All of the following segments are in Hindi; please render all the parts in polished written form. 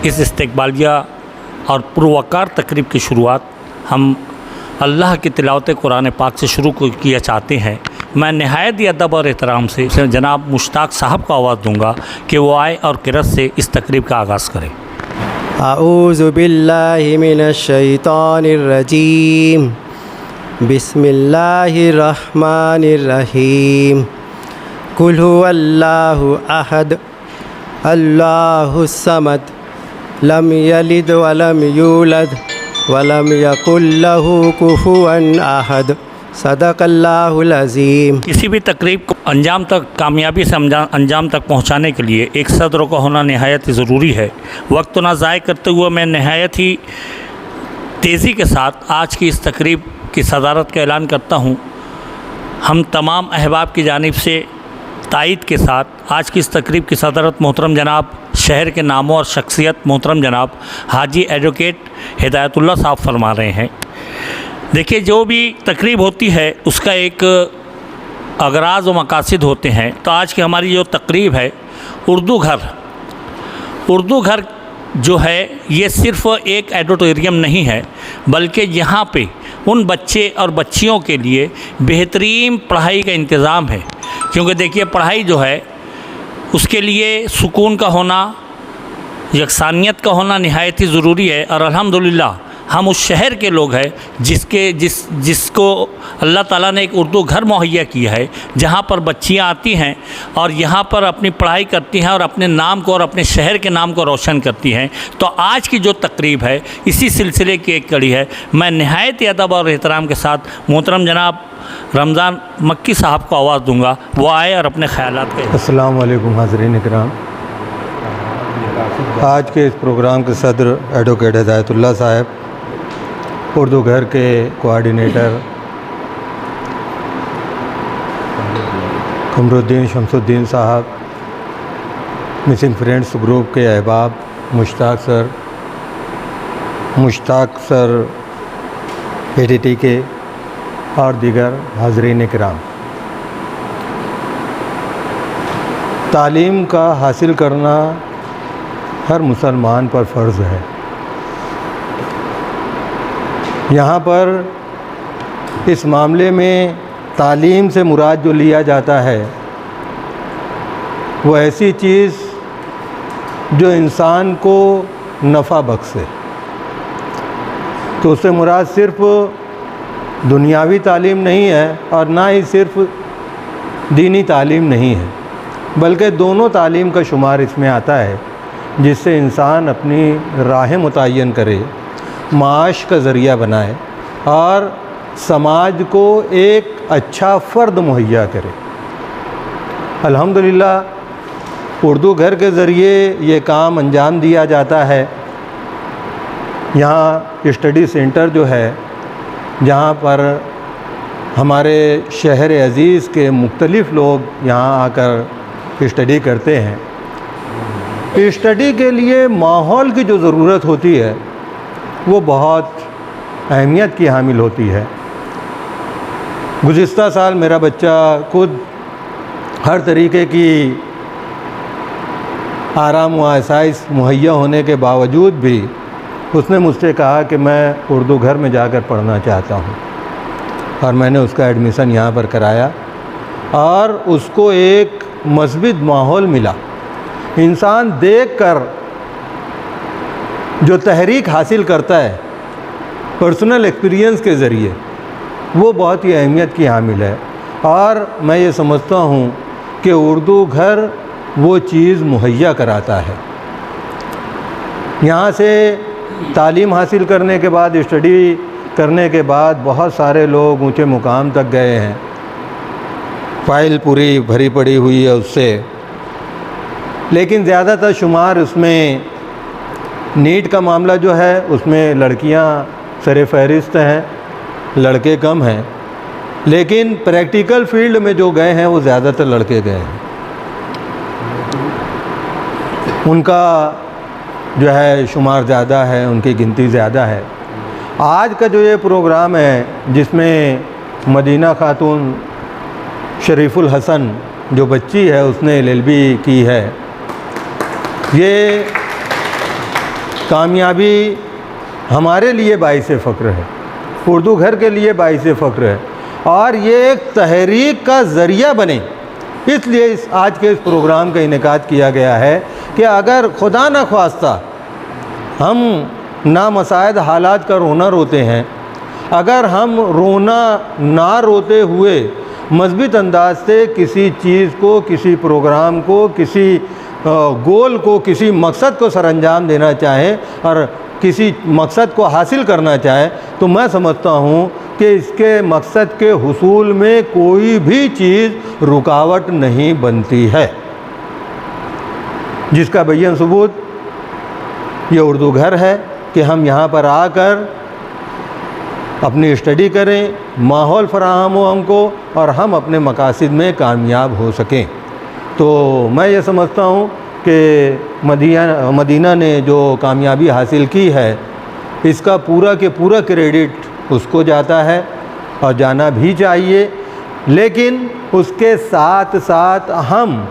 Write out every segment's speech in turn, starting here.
इस इस्तकबालिया और पुरवकार तकरीब की शुरुआत हम अल्लाह की तिलावत कुरान पाक से शुरू किया चाहते हैं। मैं नहायत ही अदब और एहतराम से जनाब मुश्ताक साहब को आवाज़ दूंगा कि वो आए और किरत से इस तकरीब का आगाज़ करें। अऊज़ु बिल्लाहि मिनश शैतानिर रजीम, बिस्मिल्लाहिर रहमानिर रहीम। कुल हुवल्लाहु अहद, अल्लाहुस समद, लम यलिद वलम यूलद वलम यकुल लहू कुफुवन अहद। सदक़ल्लाहुल अज़ीम। किसी भी तकरीब को अंजाम तक कामयाबी से अंजाम तक पहुंचाने के लिए एक सदर का होना नहायत ही ज़रूरी है। वक्त ना ज़ाय करते हुए मैं नहायत ही तेज़ी के साथ आज की इस तकरीब की सदारत का ऐलान करता हूं। हम तमाम अहबाब की जानिब से तायद के साथ आज की इस तकरीब की सदारत मोहतरम जनाब शहर के नामों और शख्सियत मोहतरम जनाब हाजी एडवोकेट हिदायतुल्लाह साहब फरमा रहे हैं। देखिए, जो भी तकरीब होती है उसका एक अगराज़ व मकासद होते हैं। तो आज की हमारी जो तकरीब है उर्दू घर जो है ये सिर्फ़ एक एडिटोरियम नहीं है, बल्कि यहाँ पे उन बच्चे और बच्चियों के लिए बेहतरीन पढ़ाई का इंतज़ाम है। क्योंकि देखिए, पढ़ाई जो है उसके लिए सुकून का होना, यकसानियत का होना नहायत ही ज़रूरी है। और अल्हम्दुलिल्लाह हम उस शहर के लोग हैं जिसको अल्लाह ताला ने एक उर्दू घर मुहैया किया है, जहाँ पर बच्चियाँ आती हैं और यहाँ पर अपनी पढ़ाई करती हैं और अपने नाम को और अपने शहर के नाम को रोशन करती हैं। तो आज की जो तकरीब है इसी सिलसिले की एक कड़ी है। मैं नहायत अदब और एहतराम के साथ मोहतरम जनाब रमज़ान मक्की साहब को आवाज़ दूँगा, वो आए और अपने ख़यालात कहें। अस्सलाम वालेकुम हाज़रीन इकराम। आज के इस प्रोग्राम के सदर एडवोकेट हिदायतुल्लाह साहब, उर्दू घर के कोऑर्डिनेटर कमरुद्दीन शमसुद्दीन साहब, मिसिंग फ्रेंड्स ग्रुप के अहबाब मुश्ताक सर एडीटी के और दीगर हाज़रीन इकराम। तालीम का हासिल करना हर मुसलमान पर फ़र्ज़ है। यहाँ पर इस मामले में तालीम से मुराद जो लिया जाता है वो ऐसी चीज़ जो इंसान को नफ़ा बख्शे। तो उससे मुराद सिर्फ़ दुनियावी तालीम नहीं है और ना ही सिर्फ़ दीनी तालीम नहीं है, बल्कि दोनों तालीम का शुमार इसमें आता है, जिससे इंसान अपनी राह मुतय्यन करे, माश का ज़रिया बनाए और समाज को एक अच्छा फ़र्द मुहैया करे। अल्हम्दुलिल्लाह उर्दू घर के ज़रिए ये काम अंजाम दिया जाता है। यहाँ स्टडी सेंटर जो है, जहाँ पर हमारे शहर अज़ीज़ के मुख्तलिफ़ लोग यहाँ आकर स्टडी करते हैं। स्टडी के लिए माहौल की जो ज़रूरत होती है वो बहुत अहमियत की हामिल होती है। गुज़िश्ता साल मेरा बच्चा खुद हर तरीके की आराम व आसाइश मुहैया होने के बावजूद भी उसने मुझसे कहा कि मैं उर्दू घर में जाकर पढ़ना चाहता हूँ, और मैंने उसका एडमिशन यहाँ पर कराया और उसको एक मज़बूत माहौल मिला। इंसान देखकर जो तहरीक हासिल करता है पर्सनल एक्सपीरियंस के ज़रिए, वो बहुत ही अहमियत की हामिल है। और मैं ये समझता हूँ कि उर्दू घर वो चीज़ मुहैया कराता है। यहाँ से तालीम हासिल करने के बाद, स्टडी करने के बाद बहुत सारे लोग ऊंचे मुकाम तक गए हैं। फ़ाइल पूरी भरी पड़ी हुई है उससे, लेकिन ज़्यादातर शुमार उसमें नीट का मामला जो है उसमें लड़कियां सरे फहरिस्त हैं, लड़के कम हैं। लेकिन प्रैक्टिकल फील्ड में जो गए हैं वो ज़्यादातर लड़के गए हैं। उनका जो है शुमार ज़्यादा है, उनकी गिनती ज़्यादा है। आज का जो ये प्रोग्राम है जिसमें मदीना खातून शरीफुल हसन जो बच्ची है उसने LLB की है, ये कामयाबी हमारे लिए बाइस फ़ख्र है, उर्दू घर के लिए बाइस फ़ख्र है, और ये एक तहरीक का ज़रिया बने, इसलिए इस आज के इस प्रोग्राम का इनेकाद किया गया है कि अगर खुदा न ख्वास्ता हम नामसायद हालात का रोना रोते हैं, अगर हम रोना ना रोते हुए मज़बूत अंदाज से किसी चीज़ को, किसी प्रोग्राम को, किसी गोल को, किसी मकसद को सरअंजाम देना चाहें और किसी मकसद को हासिल करना चाहे, तो मैं समझता हूँ कि इसके मकसद के हुसूल में कोई भी चीज़ रुकावट नहीं बनती है, जिसका बय्यन सबूत ये उर्दू घर है कि हम यहाँ पर आकर अपनी स्टडी करें, माहौल फराहम हो हमको और हम अपने मकासद में कामयाब हो सकें। तो मैं ये समझता हूँ कि मदीना ने जो कामयाबी हासिल की है, इसका पूरा के पूरा क्रेडिट उसको जाता है और जाना भी चाहिए, लेकिन उसके साथ साथ हम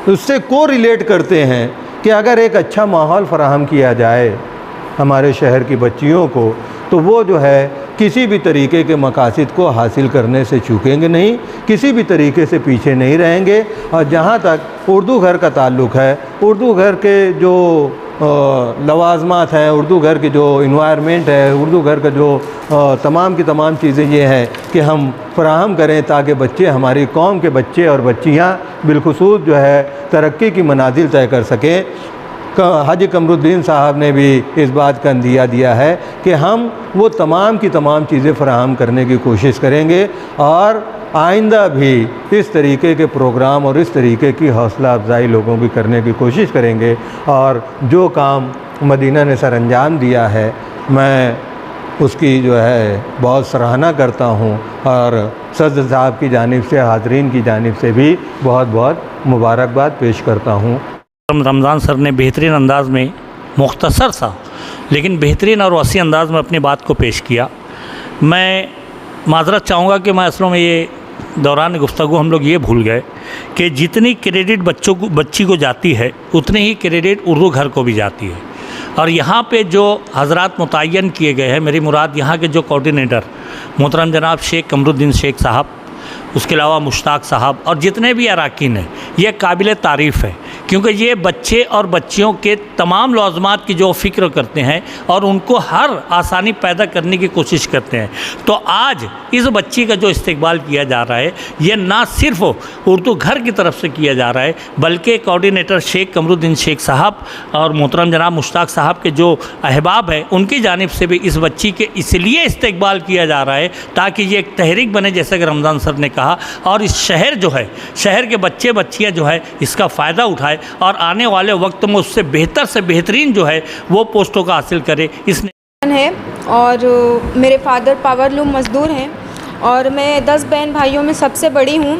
उससे को रिलेट करते हैं कि अगर एक अच्छा माहौल फराहम किया जाए हमारे शहर की बच्चियों को, तो वो जो है किसी भी तरीके के मकासद को हासिल करने से चूकेंगे नहीं, किसी भी तरीके से पीछे नहीं रहेंगे। और जहाँ तक उर्दू घर का ताल्लुक़ है, उर्दू घर के जो लवाजमात हैं, उर्दू घर की जो इन्वायरमेंट है, उर्दू घर का जो तमाम की तमाम चीज़ें ये हैं कि हम फराहम करें ताकि बच्चे, हमारी कौम के बच्चे और बच्चियाँ बिलखुसूस जो है तरक्की की मनाजिल तय कर सकें। हाजी कमरुद्दीन साहब ने भी इस बात का अंदिया दिया है कि हम वो तमाम की तमाम चीज़ें फराहम करने की कोशिश करेंगे और आइंदा भी इस तरीके के प्रोग्राम और इस तरीके की हौसला अफजाई लोगों की करने की कोशिश करेंगे। और जो काम मदीना ने सरअंजाम दिया है, मैं उसकी जो है बहुत सराहना करता हूँ और सदर साहब की जानिब से, हाज़रीन की जानिब से भी बहुत बहुत मुबारकबाद पेश करता हूँ। रमज़ान सर ने बेहतरीन अंदाज में, मुख्तसर सा लेकिन बेहतरीन और वसी अंदाज में अपनी बात को पेश किया। मैं माज़रत चाहूँगा कि मैं असलों में ये दौरान गुफ्तगू हम लोग ये भूल गए कि जितनी क्रेडिट बच्ची को जाती है, उतनी ही क्रेडिट उर्दू घर को भी जाती है। और यहाँ पे जो हज़रात मुतय्यन किए गए हैं, मेरी मुराद यहाँ के जो कोऑर्डिनेटर मोहतरम जनाब शेख कमरुद्दीन शेख साहब, उसके अलावा मुश्ताक साहब और जितने भी अराकीन हैं, ये काबिल तारीफ़ है, क्योंकि ये बच्चे और बच्चियों के तमाम लाज़मात की जो फ़िक्र करते हैं और उनको हर आसानी पैदा करने की कोशिश करते हैं। तो आज इस बच्ची का जो इस्तकबाल किया जा रहा है, ये ना सिर्फ़ उर्दू घर की तरफ से किया जा रहा है, बल्कि कोऑर्डिनेटर शेख कमरुद्दीन शेख साहब और मोहतरम जनाब मुश्ताक साहब के जो अहबाब हैं, उनकी जानिब से भी इस बच्ची के इसलिए इस्तकबाल किया जा रहा है ताकि ये एक तहरीक बने, जैसे कि रमज़ान सर ने कहा, और इस शहर जो है, शहर के बच्चे बच्चियाँ जो है इसका फ़ायदा उठाए और आने वाले वक्त में उससे बेहतर से बेहतरीन जो है वो पोस्टों का हासिल करे। इसने है और मेरे फादर पावरलूम मज़दूर हैं और मैं 10 बहन भाइयों में सबसे बड़ी हूँ।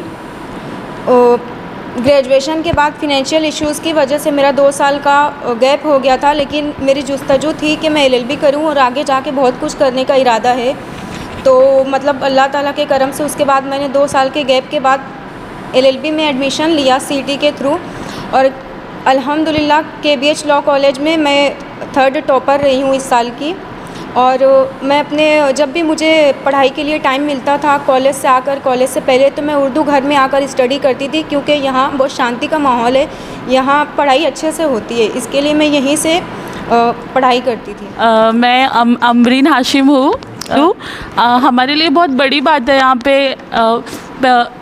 ग्रेजुएशन के बाद फ़िनेंशियल इश्यूज़ की वजह से मेरा 2 साल का गैप हो गया था, लेकिन मेरी जुस्तजू थी कि मैं LLB करूँ और आगे जाके बहुत कुछ करने का इरादा है। तो मतलब अल्लाह ताला के करम से उसके बाद मैंने 2 साल के गैप के बाद LLB में एडमिशन लिया CT के थ्रू और अल्हम्दुलिल्लाह KBH लॉ कॉलेज में मैं 3rd टॉपर रही हूँ इस साल की। और मैं अपने जब भी मुझे पढ़ाई के लिए टाइम मिलता था कॉलेज से आकर, कॉलेज से पहले तो मैं उर्दू घर में आकर स्टडी करती थी, क्योंकि यहाँ बहुत शांति का माहौल है, यहाँ पढ़ाई अच्छे से होती है, इसके लिए मैं यहीं से पढ़ाई करती थी। मैं अमरीन हाशिम हूँ। हमारे लिए बहुत बड़ी बात है यहाँ पे।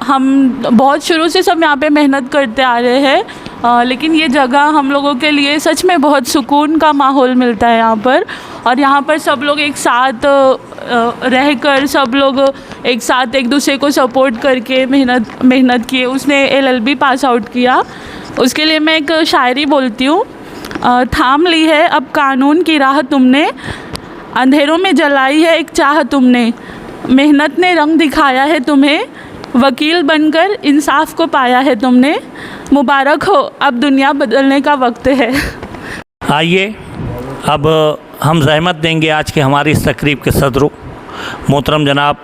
हम बहुत शुरू से सब यहाँ पे मेहनत करते आ रहे हैं, लेकिन ये जगह हम लोगों के लिए सच में बहुत सुकून का माहौल मिलता है यहाँ पर। और यहाँ पर सब लोग एक साथ रहकर, सब लोग एक साथ एक दूसरे को सपोर्ट करके मेहनत किए। उसने LLB पास आउट किया, उसके लिए मैं एक शायरी बोलती हूँ। थाम ली है अब कानून की राह तुमने, अंधेरों में जलाई है एक चाह तुमने, मेहनत ने रंग दिखाया है तुम्हें, वकील बनकर इंसाफ को पाया है तुमने, मुबारक हो अब दुनिया बदलने का वक्त है। आइए अब हम ज़हमत देंगे आज के हमारी इस तकरीब के सदरों मोहतरम जनाब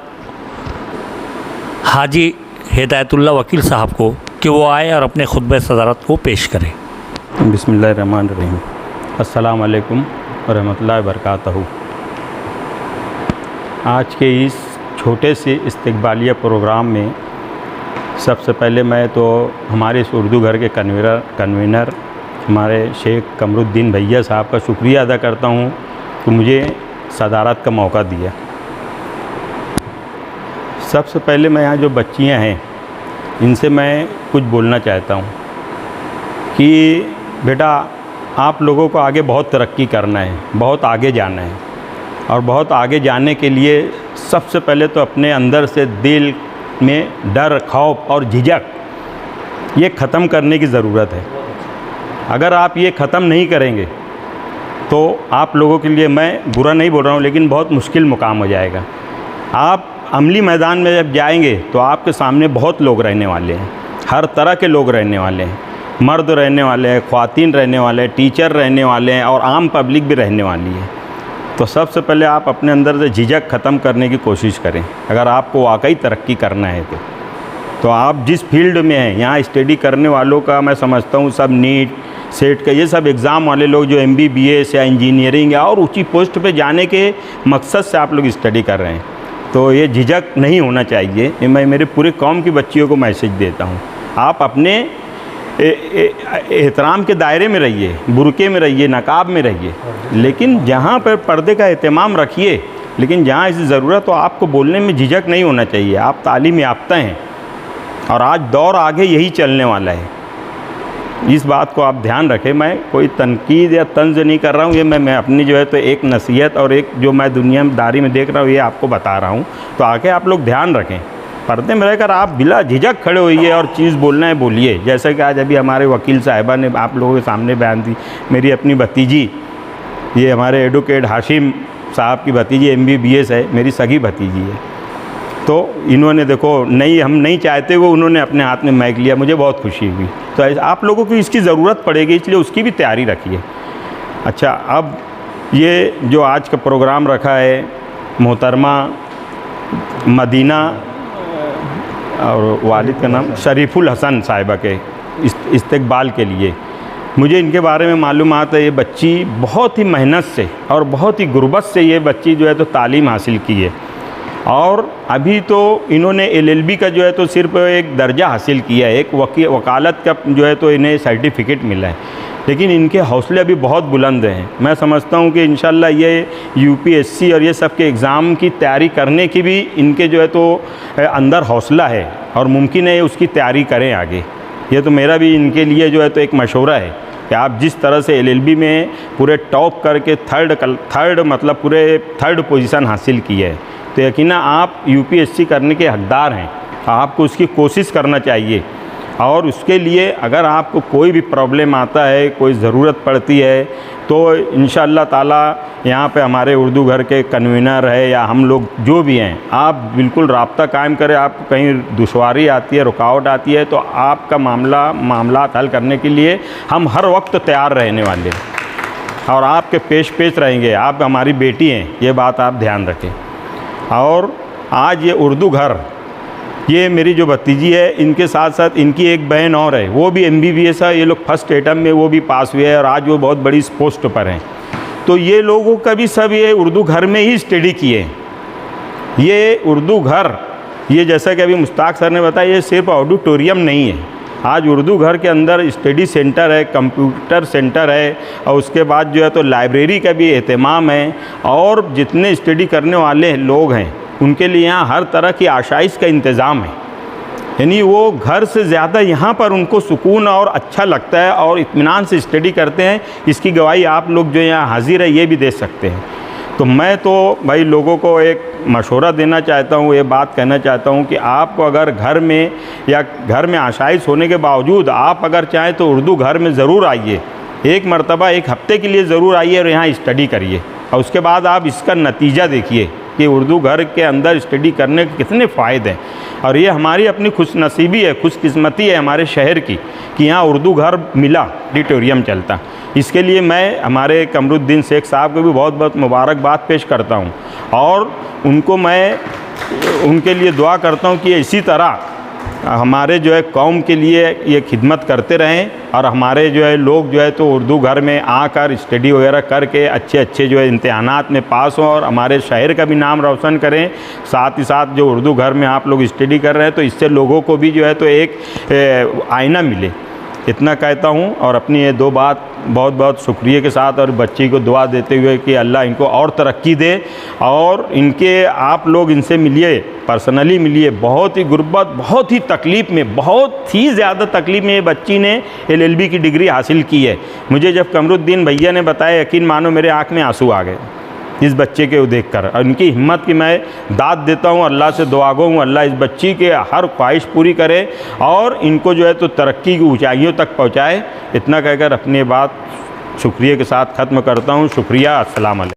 हाजी हिदायतुल्लाह वकील साहब को कि वो आए और अपने खुतबे सदारत को पेश करें। बिस्मिल्लाहिर्रहमानिर्रहीम। अस्सलाम वालेकुम रहमतुल्लाहि व बरकातहू। आज के इस छोटे से इस्तकबालिया प्रोग्राम में सबसे पहले मैं तो हमारे इस उर्दू घर के कन्वीनर हमारे शेख कमरुद्दीन भैया साहब का शुक्रिया अदा करता हूँ कि मुझे सदारत का मौका दिया। सबसे पहले मैं यहाँ जो बच्चियाँ हैं इनसे मैं कुछ बोलना चाहता हूँ कि बेटा आप लोगों को आगे बहुत तरक्की करना है, बहुत आगे जाना है, और बहुत आगे जाने के लिए सबसे पहले तो अपने अंदर से दिल में डर, खौफ और झिझक ये ख़त्म करने की ज़रूरत है। अगर आप ये ख़त्म नहीं करेंगे तो आप लोगों के लिए, मैं बुरा नहीं बोल रहा हूँ, लेकिन बहुत मुश्किल मुकाम हो जाएगा। आप अमली मैदान में जब जाएंगे तो आपके सामने बहुत लोग रहने वाले हैं, हर तरह के लोग रहने वाले हैं, मर्द रहने वाले हैं, ख्वातीन रहने वाले हैं, टीचर रहने वाले हैं और आम पब्लिक भी रहने वाली है। तो सबसे पहले आप अपने अंदर से झिझक ख़त्म करने की कोशिश करें। अगर आपको वाकई तरक्की करना है तो आप जिस फील्ड में हैं, यहाँ स्टडी करने वालों का मैं समझता हूँ सब नीट, सेट का ये सब एग्ज़ाम वाले लोग जो MBBS या इंजीनियरिंग या और ऊंची पोस्ट पे जाने के मकसद से आप लोग स्टडी कर रहे हैं, तो ये झिझक नहीं होना चाहिए। ये मैं मेरे पूरे कौम की बच्चियों को मैसेज देता हूँ। आप अपने एहतराम के दायरे में रहिए, बुरके में रहिए, नकाब में रहिए, लेकिन जहाँ पर पर्दे का एहतमाम रखिए, लेकिन जहाँ इसकी ज़रूरत हो आपको बोलने में झिझक नहीं होना चाहिए। आप तालीम याफ्ता हैं और आज दौर आगे यही चलने वाला है, इस बात को आप ध्यान रखें। मैं कोई तनकीद या तंज नहीं कर रहा हूँ, ये मैं अपनी जो है तो एक नसीहत और एक जो मैं दुनियादारी में देख रहा हूँ ये आपको बता रहा हूँ। तो आके आप लोग ध्यान रखें, पर्दे में रहकर आप बिला झिझक खड़े होइए और चीज़ बोलना है बोलिए। जैसे कि आज अभी हमारे वकील साहिबा ने आप लोगों के सामने बयान दी, मेरी अपनी भतीजी, ये हमारे एडवोकेट हाशिम साहब की भतीजी MBBS है, मेरी सगी भतीजी है। तो इन्होंने देखो हम नहीं चाहते वो उन्होंने अपने हाथ में माइक लिया, मुझे बहुत खुशी हुई। तो आप लोगों को इसकी ज़रूरत पड़ेगी, इसलिए उसकी भी तैयारी रखिए। अच्छा, अब ये जो आज का प्रोग्राम रखा है मोहतरमा मदीना और वालिद का नाम शरीफुल हसन साहिबा के इस्तकबाल के लिए, मुझे इनके बारे में मालूमात है। ये बच्ची बहुत ही मेहनत से और बहुत ही गुर्बत से ये बच्ची जो है तो तालीम हासिल की है, और अभी तो इन्होंने LLB का जो है तो सिर्फ एक दर्जा हासिल किया है, एक वकालत का जो है तो इन्हें सर्टिफिकेट मिला है, लेकिन इनके हौसले अभी बहुत बुलंद हैं। मैं समझता हूँ कि इंशाल्लाह ये UPSC और ये सब के एग्ज़ाम की तैयारी करने की भी इनके जो है तो अंदर हौसला है, और मुमकिन है उसकी तैयारी करें आगे। ये तो मेरा भी इनके लिए जो है तो एक मशवरा है कि आप जिस तरह से LLB में पूरे टॉप करके थर्ड मतलब पूरे थर्ड पोजीशन हासिल की है, तो यकीनन आप UPSC करने के हकदार हैं। आपको उसकी कोशिश करना चाहिए, और उसके लिए अगर आपको कोई भी प्रॉब्लम आता है, कोई ज़रूरत पड़ती है, तो इंशाअल्लाह ताला यहाँ पे हमारे उर्दू घर के कन्वीनर है या हम लोग जो भी हैं, आप बिल्कुल राब्ता कायम करें। आपको कहीं दुश्वारी आती है, रुकावट आती है, तो आपका मामला हल करने के लिए हम हर वक्त तैयार रहने वाले हैं और आपके पेश रहेंगे। आप हमारी बेटी हैं, ये बात आप ध्यान रखें। और आज ये उर्दू घर, ये मेरी जो भतीजी है, इनके साथ साथ इनकी एक बहन और है, वो भी MBBS है। ये लोग फर्स्ट एटम में वो भी पास हुए हैं और आज वो बहुत बड़ी पोस्ट पर हैं। तो ये लोगों का भी सब ये उर्दू घर में ही स्टडी किए। ये उर्दू घर, ये जैसा कि अभी मुश्ताक सर ने बताया, ये सिर्फ ऑडिटोरियम नहीं है। आज उर्दू घर के अंदर स्टडी सेंटर है, कंप्यूटर सेंटर है, और उसके बाद जो है तो लाइब्रेरी का भी एहतमाम है, और जितने स्टडी करने वाले लोग हैं उनके लिए यहाँ हर तरह की आशाइश का इंतज़ाम है। यानी वो घर से ज़्यादा यहाँ पर उनको सुकून और अच्छा लगता है और इत्मीनान से स्टडी करते हैं। इसकी गवाही आप लोग जो यहाँ हाजिर है ये भी दे सकते हैं। तो मैं तो भाई लोगों को एक मशवरा देना चाहता हूँ, ये बात कहना चाहता हूँ कि आपको अगर घर में या घर में आशाइश होने के बावजूद आप अगर चाहें तो उर्दू घर में ज़रूर आइए, एक मरतबा एक हफ़्ते के लिए ज़रूर आइए और यहाँ स्टडी करिए, और उसके बाद आप इसका नतीजा देखिए कि उर्दू घर के अंदर स्टडी करने के कितने फ़ायदे हैं। और ये हमारी अपनी खुशनसीबी है, खुशकिस्मती है हमारे शहर की कि यहाँ उर्दू घर मिला, ऑडिटोरियम चलता। इसके लिए मैं हमारे कमरुद्दीन शेख साहब को भी बहुत बहुत मुबारकबाद पेश करता हूँ, और उनको मैं उनके लिए दुआ करता हूँ कि इसी तरह हमारे जो है कौम के लिए ये खिदमत करते रहें और हमारे जो है लोग जो है तो उर्दू घर में आकर स्टडी वगैरह करके अच्छे अच्छे जो है इम्तिहानात में पास हों और हमारे शहर का भी नाम रोशन करें। साथ ही साथ जो उर्दू घर में आप लोग स्टडी कर रहे हैं तो इससे लोगों को भी जो है तो एक आईना मिले। इतना कहता हूँ और अपनी ये दो बात बहुत बहुत शुक्रिया के साथ और बच्ची को दुआ देते हुए कि अल्लाह इनको और तरक्की दे और इनके आप लोग इनसे मिलिए, पर्सनली मिलिए। बहुत ही गुर्बत, बहुत ही तकलीफ़ में, बहुत ही ज़्यादा तकलीफ़ में ये बच्ची ने LLB की डिग्री हासिल की है। मुझे जब कमरुद्दीन भैया ने बताया, यकीन मानो मेरे आँख में आंसू आ गए इस बच्चे के देख कर। और इनकी हिम्मत की मैं दाद देता हूँ, अल्लाह से दुआ गो हूँ अल्लाह इस बच्ची के हर ख्वाहिश पूरी करे और इनको जो है तो तरक्की की ऊंचाइयों तक पहुँचाए। इतना कहकर अपनी बात शुक्रिया के साथ ख़त्म करता हूँ। शुक्रिया, अस्सलाम वालेकुम।